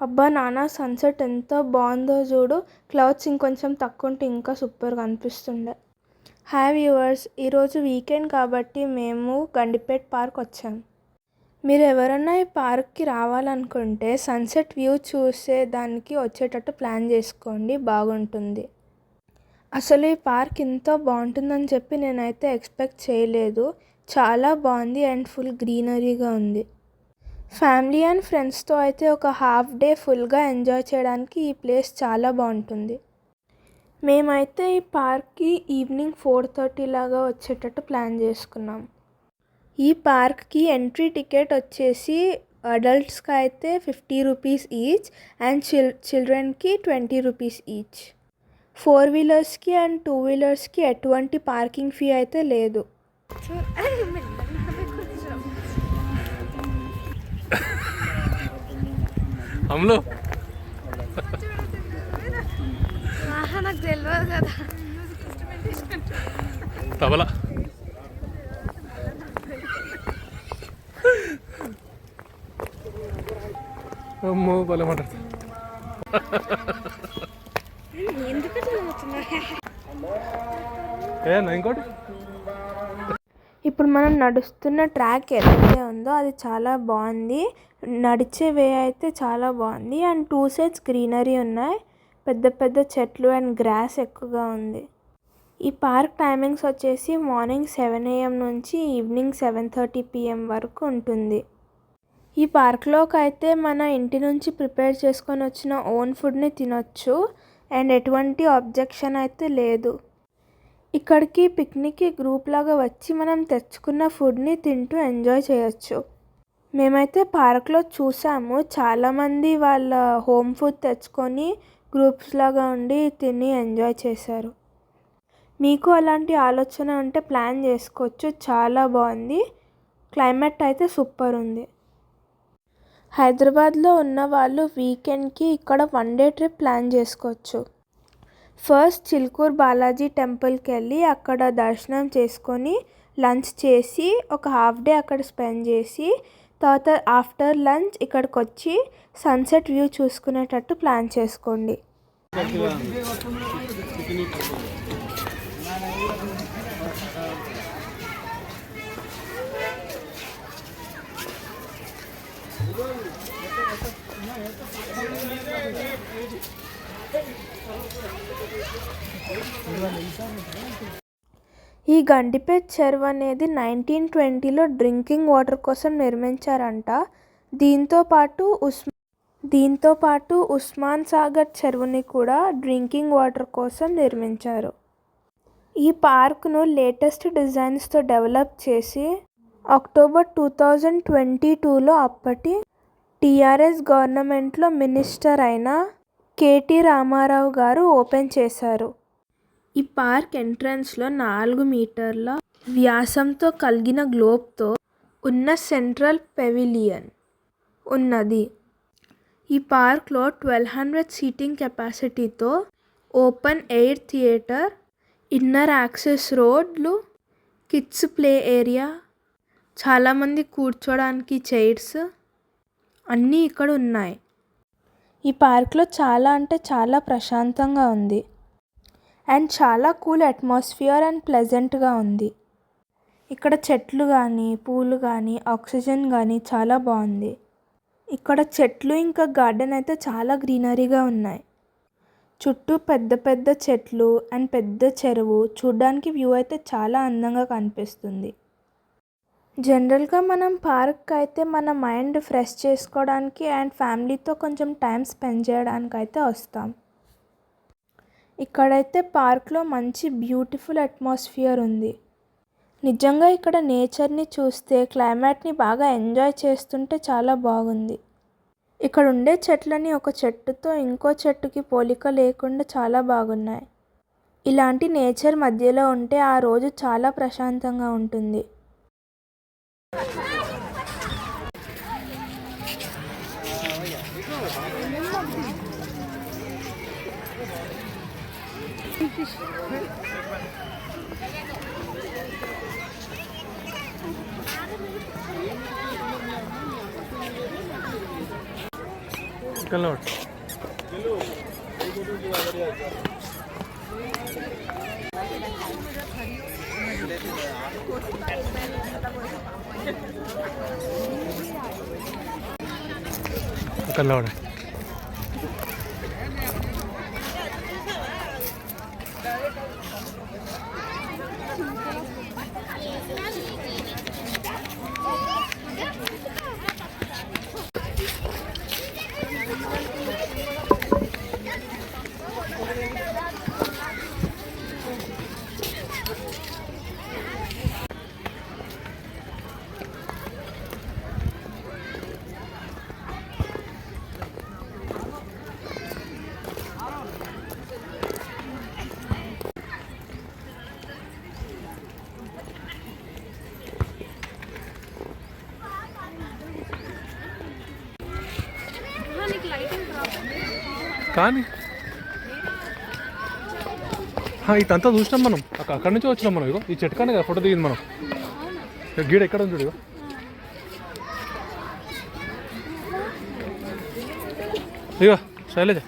అబ్బా నాన్న సన్సెట్ ఎంత బాగుందో చూడు. క్లౌడ్స్ ఇంకొంచెం తక్కువ ఉంటే ఇంకా సూపర్గా అనిపిస్తుండే. హాయ్ వ్యూవర్స్, ఈరోజు వీకెండ్ కాబట్టి మేము గండిపేట్ పార్క్ వచ్చాం. మీరు ఎవరన్నా ఈ పార్క్కి రావాలనుకుంటే సన్సెట్ వ్యూ చూసేదానికి వచ్చేటట్టు ప్లాన్ చేసుకోండి, బాగుంటుంది. అసలు ఈ పార్క్ ఇంత బాగుంటుందని చెప్పి నేనైతే ఎక్స్పెక్ట్ చేయలేదు. చాలా బాగుంది అండ్ ఫుల్ గ్రీనరీగా ఉంది. ఫ్యామిలీ అండ్ ఫ్రెండ్స్తో అయితే ఒక హాఫ్ డే ఫుల్గా ఎంజాయ్ చేయడానికి ఈ ప్లేస్ చాలా బాగుంటుంది. మేమైతే ఈ పార్క్కి ఈవినింగ్ 4:30 లాగా వచ్చేటట్టు ప్లాన్ చేసుకున్నాం. ఈ పార్క్కి ఎంట్రీ టికెట్ వచ్చేసి అడల్ట్స్కి అయితే 50 రూపీస్ ఈచ్ అండ్ చిల్డ్రన్కి 20 రూపీస్ ఈచ్. 4 వీలర్స్కి అండ్ 2 వీలర్స్కి ఎటువంటి పార్కింగ్ ఫీ అయితే లేదు. నాకు తెలియదు కదా. తబలా అమ్మో భలే మాట్లాడుతుంది. ఇంకోటి ఇప్పుడు మనం నడుస్తున్న ట్రాక్ ఏదైతే ఉందో అది చాలా బాగుంది. నడిచే వే అయితే చాలా బాగుంది అండ్ 2 సైడ్స్ గ్రీనరీ ఉన్నాయి. పెద్ద పెద్ద చెట్లు అండ్ గ్రాస్ ఎక్కువగా ఉంది. ఈ పార్క్ టైమింగ్స్ వచ్చేసి మార్నింగ్ 7 AM నుంచి ఈవినింగ్ 7:30 PM వరకు ఉంటుంది. ఈ పార్క్లోకి అయితే మన ఇంటి నుంచి ప్రిపేర్ చేసుకొని వచ్చిన ఓన్ ఫుడ్ని తినొచ్చు అండ్ ఎటువంటి అబ్జెక్షన్ అయితే లేదు. ఇక్కడికి పిక్నిక్కి గ్రూప్ లాగా వచ్చి మనం తెచ్చుకున్న ఫుడ్ని తింటూ ఎంజాయ్ చేయొచ్చు. మేమైతే పార్క్లో చూసాము, చాలామంది వాళ్ళ హోమ్ ఫుడ్ తెచ్చుకొని గ్రూప్స్ లాగా ఉండి తిని ఎంజాయ్ చేశారు. మీకు అలాంటి ఆలోచన ఉంటే ప్లాన్ చేసుకోవచ్చు, చాలా బాగుంది. క్లైమేట్ అయితే సూపర్ ఉంది. హైదరాబాద్లో ఉన్న వాళ్ళు వీకెండ్కి ఇక్కడ 1 డే ట్రిప్ ప్లాన్ చేసుకోవచ్చు. ఫస్ట్ చిల్కూర్ బాలాజీ టెంపుల్కి వెళ్ళి అక్కడ దర్శనం చేసుకొని లంచ్ చేసి ఒక హాఫ్ డే అక్కడ స్పెండ్ చేసి తర్వాత ఆఫ్టర్ లంచ్ ఇక్కడికి వచ్చి సన్సెట్ వ్యూ చూసుకునేటట్టు ప్లాన్ చేసుకోండి. ఈ గండిపేట్ చెరువు అనేది 1920లో డ్రింకింగ్ వాటర్ కోసం నిర్మించారంట. దీంతో పాటు ఉస్మాన్ సాగర్ చెరువుని కూడా డ్రింకింగ్ వాటర్ కోసం నిర్మించారు. ఈ పార్క్ను లేటెస్ట్ డిజైన్స్తో డెవలప్ చేసి అక్టోబర్ 2022లో అప్పటి టీఆర్ఎస్ గవర్నమెంట్లో మినిస్టర్ అయిన కేటీ రామారావు గారు ఓపెన్ చేశారు. ఈ పార్క్ ఎంట్రన్స్లో 4 మీటర్ల వ్యాసంతో కలిగిన గ్లోబ్తో ఉన్న సెంట్రల్ పెవిలియన్ ఉన్నది. ఈ పార్క్లో 1200 సీటింగ్ కెపాసిటీతో open air theatre, inner access రోడ్లు, కిడ్స్ ప్లే ఏరియా, చాలామంది కూర్చోడానికి చైర్స్ అన్నీ ఇక్కడ ఉన్నాయి. ఈ పార్క్లో చాలా అంటే చాలా ప్రశాంతంగా ఉంది అండ్ చాలా కూల్ అట్మాస్ఫియర్ అండ్ ప్లెజెంట్గా ఉంది. ఇక్కడ చెట్లు కానీ పూలు కానీ ఆక్సిజన్ కానీ చాలా బాగుంది. ఇక్కడ చెట్లు ఇంకా గార్డెన్ అయితే చాలా గ్రీనరీగా ఉన్నాయి. చుట్టూ పెద్ద పెద్ద చెట్లు అండ్ పెద్ద చెరువు, చూడ్డానికి వ్యూ అయితే చాలా అందంగా కనిపిస్తుంది. జనరల్గా మనం పార్క్ అయితే మన మైండ్ ఫ్రెష్ చేసుకోవడానికి అండ్ ఫ్యామిలీతో కొంచెం టైం స్పెండ్ చేయడానికి అయితే వస్తాం. ఇక్కడైతే పార్క్లో మంచి బ్యూటిఫుల్ అట్మాస్ఫియర్ ఉంది. నిజంగా ఇక్కడ నేచర్ని చూస్తే క్లైమేట్ని బాగా ఎంజాయ్ చేస్తుంటే చాలా బాగుంది. ఇక్కడ ఉండే చెట్లని ఒక చెట్టుతో ఇంకో చెట్టుకి పోలిక లేకుండా చాలా బాగున్నాయి. ఇలాంటి నేచర్ మధ్యలో ఉంటే ఆ రోజు చాలా ప్రశాంతంగా ఉంటుంది. చికెన్లో పట్టు. చికెన్లో పట్టు. కానీ ఇదంతా చూసినాం మనం. అక్కడి నుంచి వచ్చినాం మనం. ఇగో ఈ చెట్టు కానీ కదా ఫోటో దిగింది మనం. గీడ ఎక్కడ ఉంది చూడు. ఇగో శైలజ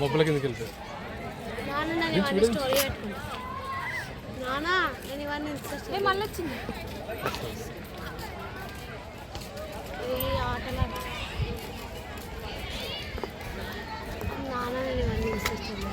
బొబ్బల కిందకి వెళ్తాయి. మళ్ళీ వచ్చింది ఆటలా నాన్న నేను ఇవన్నీ తీసుకొచ్చాను.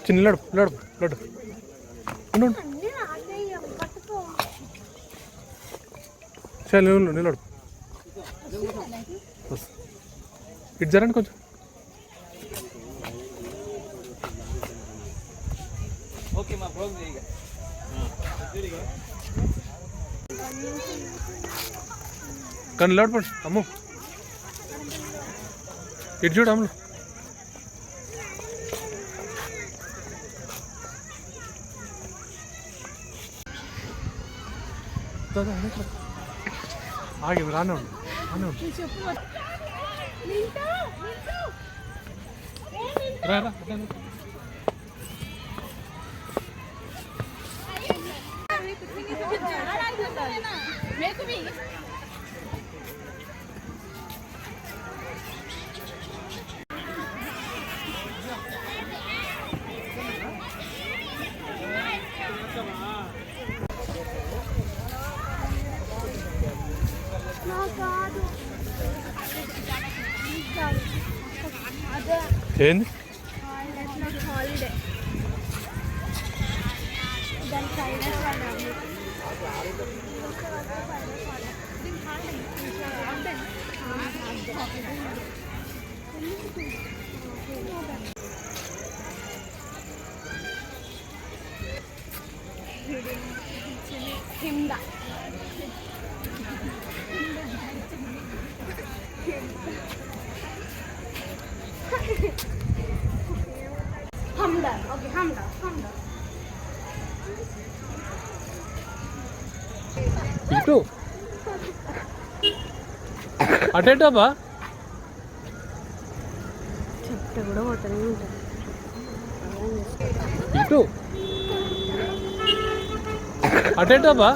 చిన్న లడు లడు లడు ఉండు సరే నిలబడు. ఇటు జరండి కొంచెం. కానీ నిలబడిపోండి అమ్ము. ఇటు చూడు అమ్ములు. ఆగి రానే ఉండు. రా రా. ఏంది హాలిడే దాని ఫైనల్ కింద Hamdan. Okay, Hamdan. ఇటు అటేటబ్బా. చెప్తే కూడా పోతూనే ఉంటుంది. ఇటు అటేటబ్బా.